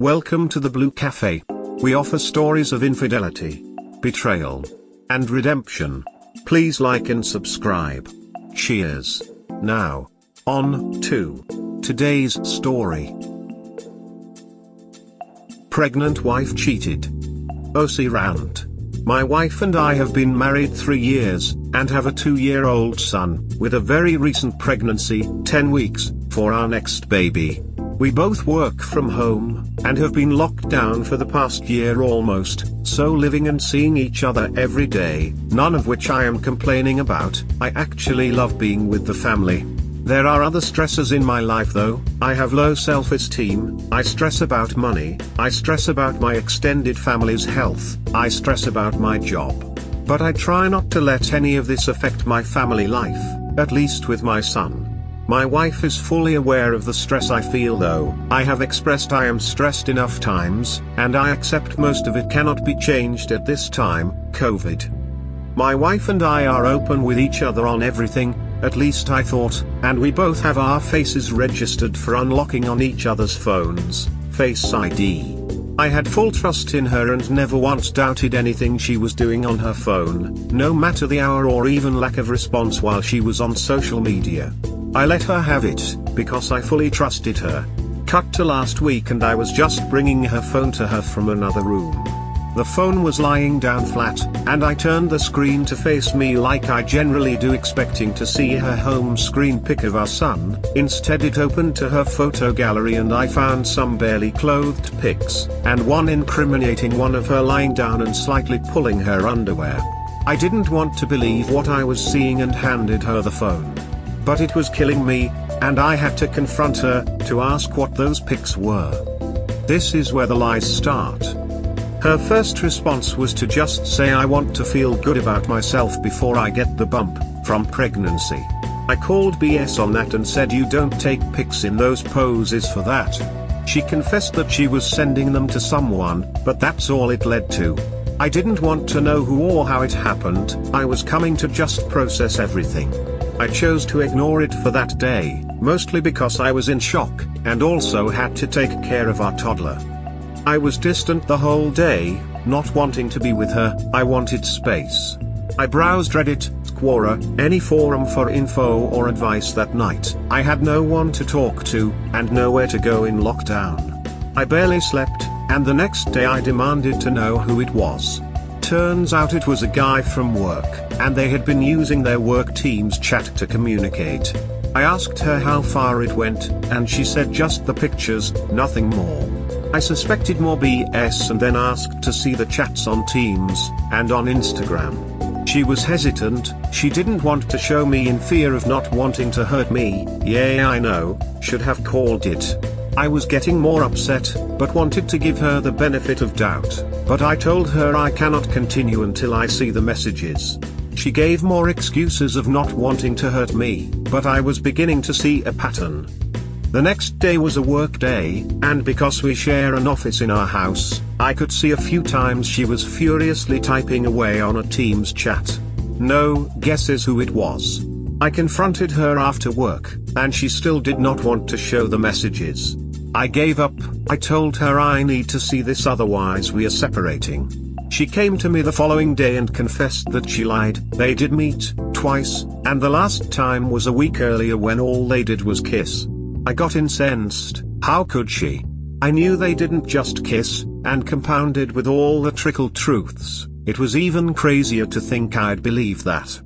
Welcome to the Blue Cafe. We offer stories of infidelity, betrayal, and redemption. Please like and subscribe. Cheers. Now, on to today's story. Pregnant wife cheated. OC rant. My wife and I have been married 3 years, and have a 2-year-old son, with a very recent pregnancy, 10 weeks, for our next baby. We both work from home, and have been locked down for the past year almost, so living and seeing each other every day, none of which I am complaining about. I actually love being with the family. There are other stressors in my life though. I have low self-esteem, I stress about money, I stress about my extended family's health, I stress about my job. But I try not to let any of this affect my family life, at least with my son. My wife is fully aware of the stress I feel though. I have expressed I am stressed enough times, and I accept most of it cannot be changed at this time, COVID. My wife and I are open with each other on everything, at least I thought, and we both have our faces registered for unlocking on each other's phones, Face ID. I had full trust in her and never once doubted anything she was doing on her phone, no matter the hour or even lack of response while she was on social media. I let her have it, because I fully trusted her. Cut to last week and I was just bringing her phone to her from another room. The phone was lying down flat, and I turned the screen to face me like I generally do, expecting to see her home screen pic of our son. Instead it opened to her photo gallery and I found some barely clothed pics, and one incriminating one of her lying down and slightly pulling her underwear. I didn't want to believe what I was seeing and handed her the phone. But it was killing me, and I had to confront her, to ask what those pics were. This is where the lies start. Her first response was to just say I want to feel good about myself before I get the bump from pregnancy. I called BS on that and said you don't take pics in those poses for that. She confessed that she was sending them to someone, but that's all it led to. I didn't want to know who or how it happened. I was coming to just process everything. I chose to ignore it for that day, mostly because I was in shock, and also had to take care of our toddler. I was distant the whole day, not wanting to be with her. I wanted space. I browsed Reddit, Quora, any forum for info or advice that night. I had no one to talk to, and nowhere to go in lockdown. I barely slept, and the next day I demanded to know who it was. Turns out it was a guy from work, and they had been using their work team's chat to communicate. I asked her how far it went, and she said just the pictures, nothing more. I suspected more BS and then asked to see the chats on Teams, and on Instagram. She was hesitant, she didn't want to show me in fear of not wanting to hurt me. Yeah, I know, should have called it. I was getting more upset, but wanted to give her the benefit of doubt. But I told her I cannot continue until I see the messages. She gave more excuses of not wanting to hurt me, but I was beginning to see a pattern. The next day was a work day, and because we share an office in our house, I could see a few times she was furiously typing away on a Teams chat. No guesses who it was. I confronted her after work, and she still did not want to show the messages. I gave up. I told her I need to see this, otherwise we are separating. She came to me the following day and confessed that she lied. They did meet twice, and the last time was a week earlier when all they did was kiss. I got incensed. How could she? I knew they didn't just kiss, and compounded with all the trickle truths, it was even crazier to think I'd believe that.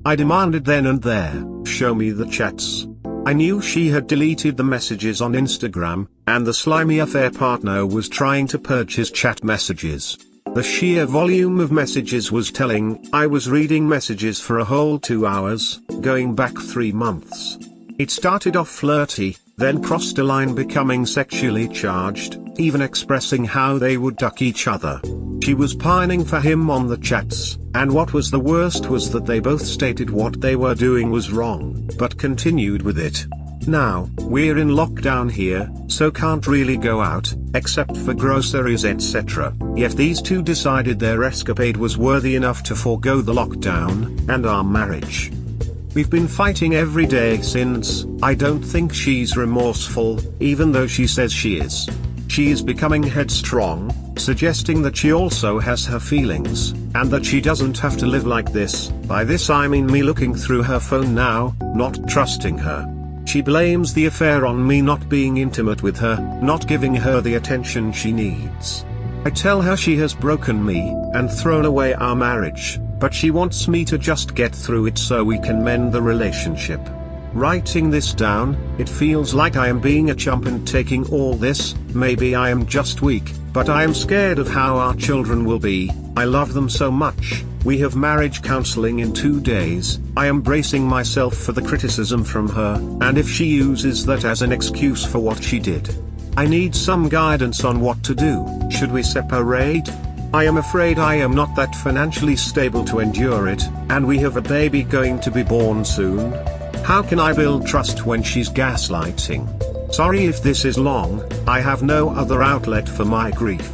I demanded then and there, show me the chats. I knew she had deleted the messages on Instagram, and the slimy affair partner was trying to purge his chat messages. The sheer volume of messages was telling. I was reading messages for a whole 2 hours, going back 3 months. It started off flirty, then crossed a line becoming sexually charged, even expressing how they would duck each other. She was pining for him on the chats, and what was the worst was that they both stated what they were doing was wrong, but continued with it. Now, we're in lockdown here, so can't really go out, except for groceries etc. Yet these two decided their escapade was worthy enough to forego the lockdown, and our marriage. We've been fighting every day since. I don't think she's remorseful, even though she says she is. She is becoming headstrong, suggesting that she also has her feelings, and that she doesn't have to live like this. By this I mean me looking through her phone now, not trusting her. She blames the affair on me not being intimate with her, not giving her the attention she needs. I tell her she has broken me, and thrown away our marriage, but she wants me to just get through it so we can mend the relationship. Writing this down, it feels like I am being a chump and taking all this. Maybe I am just weak, but I am scared of how our children will be. I love them so much. We have marriage counseling in 2 days. I am bracing myself for the criticism from her, and if she uses that as an excuse for what she did. I need some guidance on what to do. Should we separate? I am afraid I am not that financially stable to endure it, and we have a baby going to be born soon. How can I build trust when she's gaslighting? Sorry if this is long, I have no other outlet for my grief.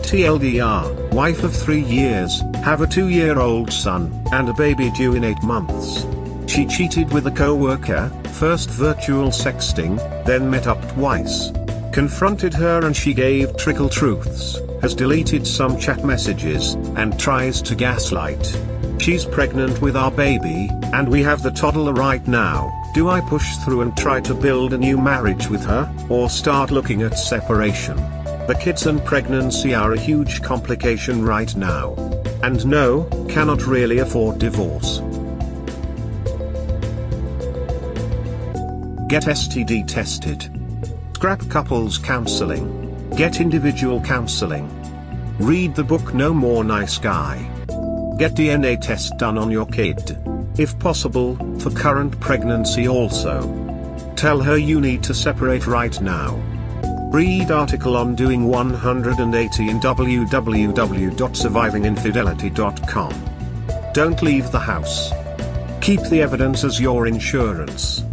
TLDR, wife of 3 years, have a 2-year-old son, and a baby due in 8 months. She cheated with a co-worker, first virtual sexting, then met up twice. Confronted her and she gave trickle truths, has deleted some chat messages, and tries to gaslight. She's pregnant with our baby, and we have the toddler right now. Do I push through and try to build a new marriage with her, or start looking at separation? The kids and pregnancy are a huge complication right now. And no, cannot really afford divorce. Get STD tested. Scrap couples counseling. Get individual counseling. Read the book No More Nice Guy. Get DNA test done on your kid. If possible, for current pregnancy also. Tell her you need to separate right now. Read article on doing 180 in www.survivinginfidelity.com. Don't leave the house. Keep the evidence as your insurance.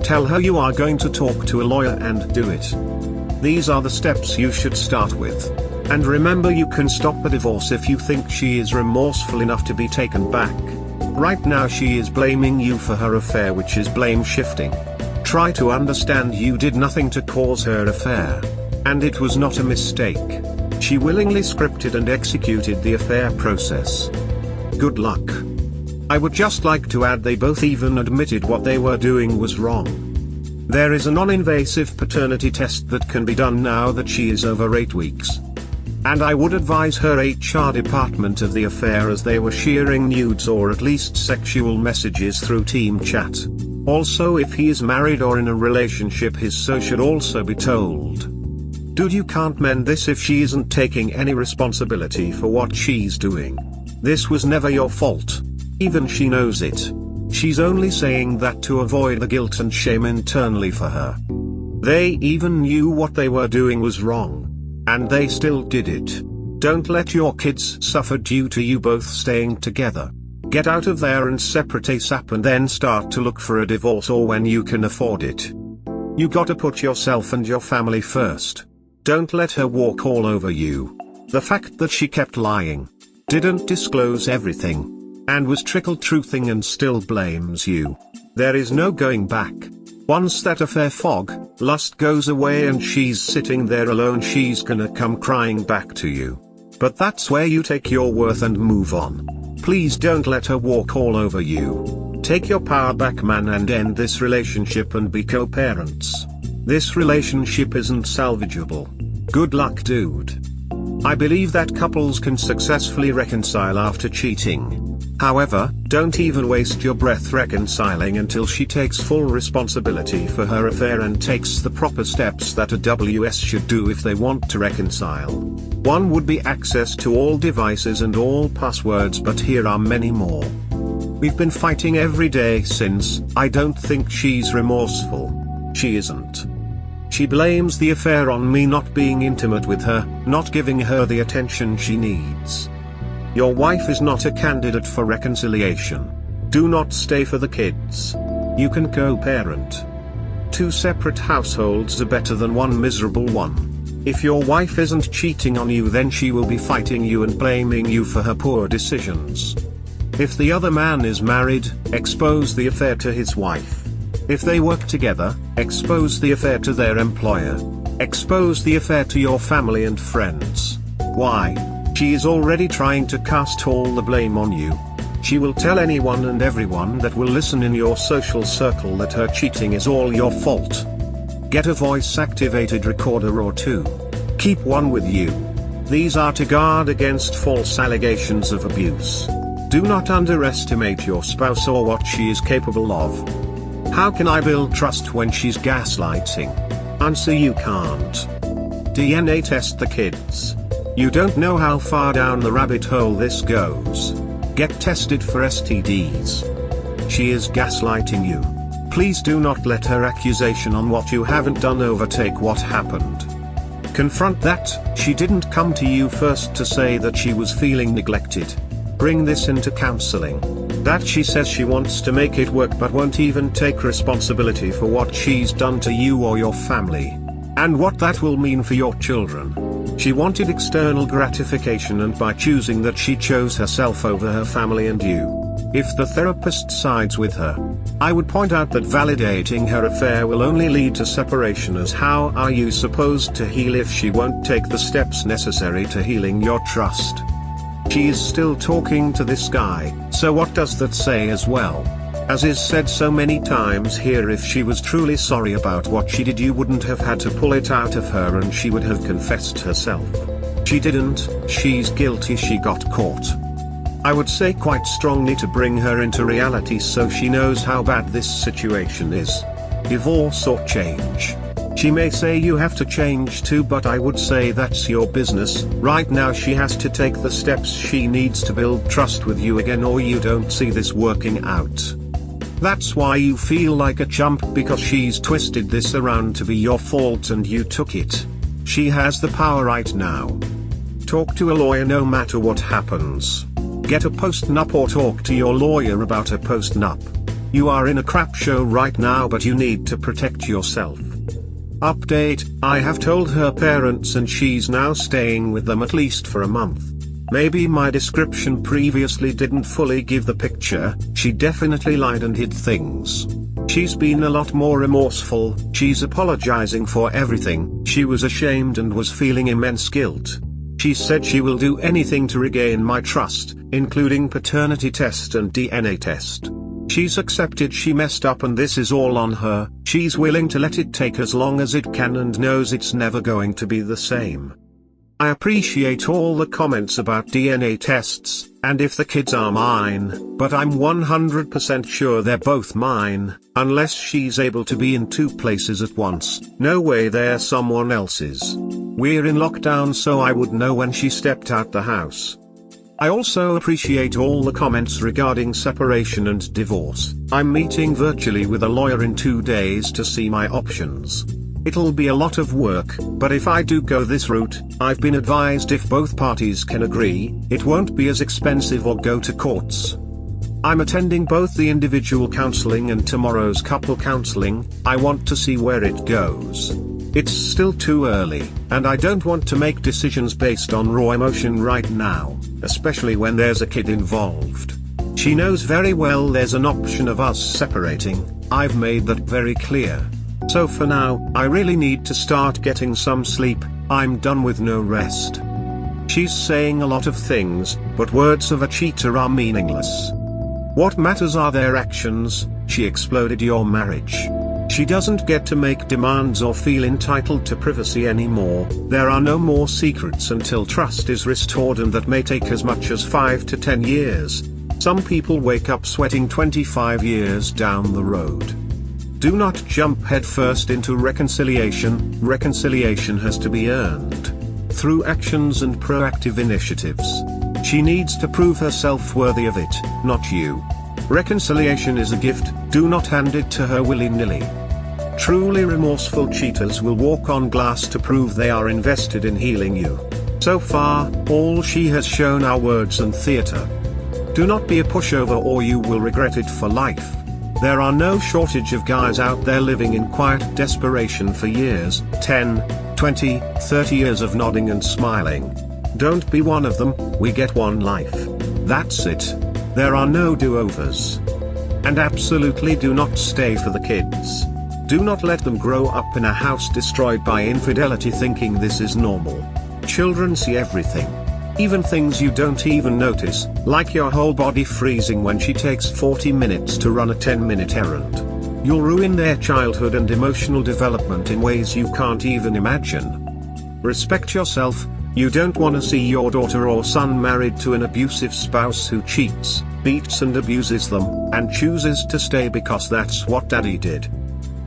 Tell her you are going to talk to a lawyer and do it. These are the steps you should start with. And remember, you can stop a divorce if you think she is remorseful enough to be taken back. Right now she is blaming you for her affair, which is blame shifting. Try to understand you did nothing to cause her affair. And it was not a mistake. She willingly scripted and executed the affair process. Good luck. I would just like to add they both even admitted what they were doing was wrong. There is a non-invasive paternity test that can be done now that she is over 8 weeks. And I would advise her HR department of the affair, as they were sharing nudes or at least sexual messages through team chat. Also, if he is married or in a relationship, his so should also be told. Dude, you can't mend this if she isn't taking any responsibility for what she's doing. This was never your fault. Even she knows it. She's only saying that to avoid the guilt and shame internally for her. They even knew what they were doing was wrong. And they still did it. Don't let your kids suffer due to you both staying together. Get out of there and separate ASAP, and then start to look for a divorce, or when you can afford it. You gotta put yourself and your family first. Don't let her walk all over you. The fact that she kept lying, didn't disclose everything, and was trickle-truthing and still blames you. There is no going back. Once that affair fog, lust goes away and she's sitting there alone, she's gonna come crying back to you. But that's where you take your worth and move on. Please don't let her walk all over you. Take your power back, man, and end this relationship and be co-parents. This relationship isn't salvageable. Good luck, dude. I believe that couples can successfully reconcile after cheating. However, don't even waste your breath reconciling until she takes full responsibility for her affair and takes the proper steps that a WS should do if they want to reconcile. One would be access to all devices and all passwords, but here are many more. We've been fighting every day since. I don't think she's remorseful. She isn't. She blames the affair on me not being intimate with her, not giving her the attention she needs. Your wife is not a candidate for reconciliation. Do not stay for the kids. You can co-parent. 2 separate households are better than one miserable one. If your wife isn't cheating on you, then she will be fighting you and blaming you for her poor decisions. If the other man is married, expose the affair to his wife. If they work together, expose the affair to their employer. Expose the affair to your family and friends. Why? She is already trying to cast all the blame on you. She will tell anyone and everyone that will listen in your social circle that her cheating is all your fault. Get a voice-activated recorder or two. Keep one with you. These are to guard against false allegations of abuse. Do not underestimate your spouse or what she is capable of. How can I build trust when she's gaslighting? Answer: you can't. DNA test the kids. You don't know how far down the rabbit hole this goes. Get tested for STDs. She is gaslighting you. Please do not let her accusation on what you haven't done overtake what happened. Confront that. She didn't come to you first to say that she was feeling neglected. Bring this into counseling. That she says she wants to make it work but won't even take responsibility for what she's done to you or your family. And what that will mean for your children. She wanted external gratification, and by choosing that she chose herself over her family and you. If the therapist sides with her, I would point out that validating her affair will only lead to separation, as how are you supposed to heal if she won't take the steps necessary to healing your trust? She is still talking to this guy, so what does that say as well? As is said so many times here, if she was truly sorry about what she did, you wouldn't have had to pull it out of her and she would have confessed herself. She didn't. She's guilty. She got caught. I would say quite strongly to bring her into reality so she knows how bad this situation is. Divorce or change. She may say you have to change too, but I would say that's your business. Right now she has to take the steps she needs to build trust with you again, or you don't see this working out. That's why you feel like a chump, because she's twisted this around to be your fault and you took it. She has the power right now. Talk to a lawyer no matter what happens. Get a post-nup or talk to your lawyer about a post-nup. You are in a crap show right now, but you need to protect yourself. Update: I have told her parents and she's now staying with them at least for a month. Maybe my description previously didn't fully give the picture. She definitely lied and hid things. She's been a lot more remorseful. She's apologizing for everything. She was ashamed and was feeling immense guilt. She said she will do anything to regain my trust, including paternity test and DNA test. She's accepted she messed up and this is all on her. She's willing to let it take as long as it can and knows it's never going to be the same. I appreciate all the comments about DNA tests, and if the kids are mine, but I'm 100% sure they're both mine, unless she's able to be in two places at once. No way they're someone else's. We're in lockdown, so I would know when she stepped out the house. I also appreciate all the comments regarding separation and divorce. I'm meeting virtually with a lawyer in 2 days to see my options. It'll be a lot of work, but if I do go this route, I've been advised if both parties can agree, it won't be as expensive or go to courts. I'm attending both the individual counseling and tomorrow's couple counseling. I want to see where it goes. It's still too early, and I don't want to make decisions based on raw emotion right now, especially when there's a kid involved. She knows very well there's an option of us separating. I've made that very clear. So for now, I really need to start getting some sleep. I'm done with no rest. She's saying a lot of things, but words of a cheater are meaningless. What matters are their actions. She exploded your marriage. She doesn't get to make demands or feel entitled to privacy anymore. There are no more secrets until trust is restored, and that may take as much as 5 to 10 years. Some people wake up sweating 25 years down the road. Do not jump headfirst into reconciliation. Reconciliation has to be earned through actions and proactive initiatives. She needs to prove herself worthy of it, not you. Reconciliation is a gift. Do not hand it to her willy-nilly. Truly remorseful cheaters will walk on glass to prove they are invested in healing you. So far, all she has shown are words and theater. Do not be a pushover or you will regret it for life. There are no shortage of guys out there living in quiet desperation for years, 10, 20, 30 years of nodding and smiling. Don't be one of them. We get one life. That's it. There are no do-overs. And absolutely do not stay for the kids. Do not let them grow up in a house destroyed by infidelity thinking this is normal. Children see everything. Even things you don't even notice, like your whole body freezing when she takes 40 minutes to run a 10-minute errand. You'll ruin their childhood and emotional development in ways you can't even imagine. Respect yourself. You don't want to see your daughter or son married to an abusive spouse who cheats, beats and abuses them, and chooses to stay because that's what daddy did.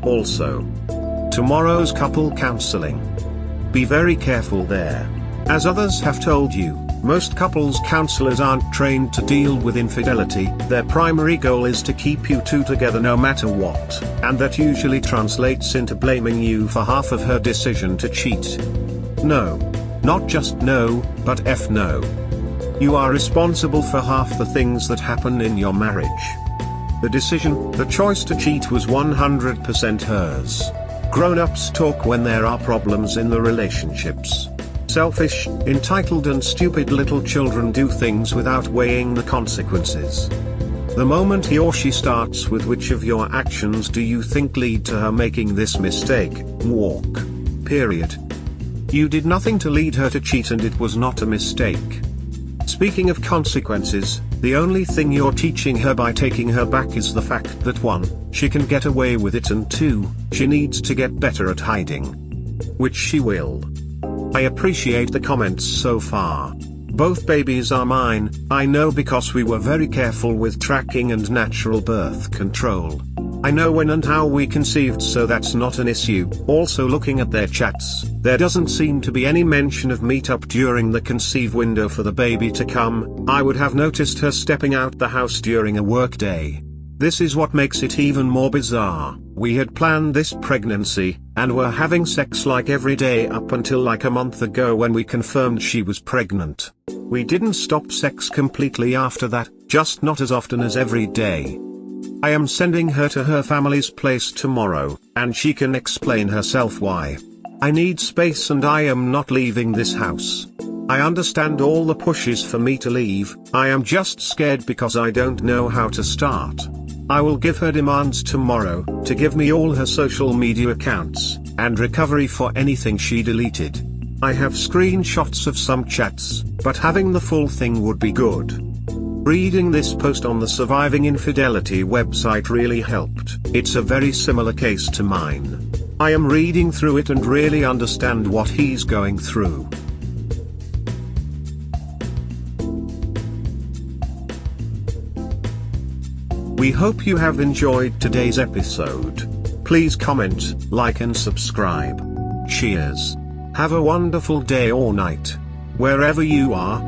Also, tomorrow's couple counseling. Be very careful there. As others have told you, most couples counselors aren't trained to deal with infidelity. Their primary goal is to keep you two together no matter what, and that usually translates into blaming you for half of her decision to cheat. No. Not just no, but F no. You are responsible for half the things that happen in your marriage. The choice to cheat was 100% hers. Grown-ups talk when there are problems in the relationships. Selfish, entitled and stupid little children do things without weighing the consequences. The moment he or she starts with which of your actions do you think lead to her making this mistake, walk. Period. You did nothing to lead her to cheat and it was not a mistake. Speaking of consequences, the only thing you're teaching her by taking her back is the fact that 1, she can get away with it and 2, she needs to get better at hiding. Which she will. I appreciate the comments so far. Both babies are mine, I know because we were very careful with tracking and natural birth control. I know when and how we conceived, so that's not an issue. Also, looking at their chats, there doesn't seem to be any mention of meetup during the conceive window for the baby to come. I would have noticed her stepping out the house during a work day. This is what makes it even more bizarre. We had planned this pregnancy, and were having sex like every day up until like a month ago when we confirmed she was pregnant. We didn't stop sex completely after that, just not as often as every day. I am sending her to her family's place tomorrow, and she can explain herself why. I need space and I am not leaving this house. I understand all the pushes for me to leave, I am just scared because I don't know how to start. I will give her demands tomorrow, to give me all her social media accounts, and recovery for anything she deleted. I have screenshots of some chats, but having the full thing would be good. Reading this post on the Surviving Infidelity website really helped. It's a very similar case to mine. I am reading through it and really understand what he's going through. We hope you have enjoyed today's episode. Please comment, like and subscribe. Cheers. Have a wonderful day or night, wherever you are.